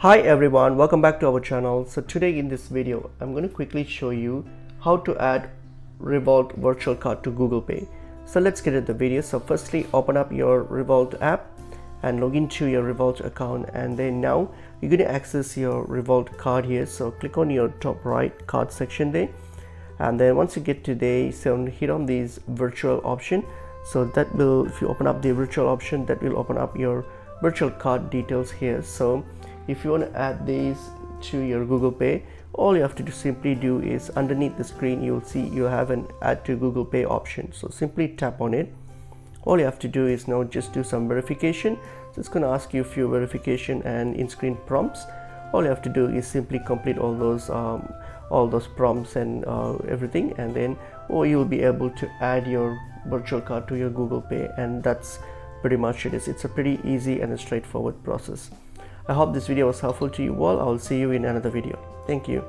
Hi everyone, welcome back to our channel. So today in this video I'm going to quickly show you how to add Revolut virtual card to Google Pay. So let's get into the video. So firstly, open up your Revolut app and log into your Revolut account, and then now you're going to access your Revolut card here. So click on your top right card section there, and then once you get to there, so hit on this virtual option. So that will, if you open up the virtual option, that will open up your virtual card details here. So if you want to add these to your Google Pay, all you have to simply do is underneath the screen you'll see you have an add to Google Pay option. So simply tap on it. All you have to do is now just do some verification. So it's going to ask you a few verification and in-screen prompts. All you have to do is simply complete all those prompts and everything, and then you'll be able to add your virtual card to your Google Pay, and that's pretty much it. It's a pretty easy and a straightforward process. I hope this video was helpful to you all. I will see you in another video. Thank you.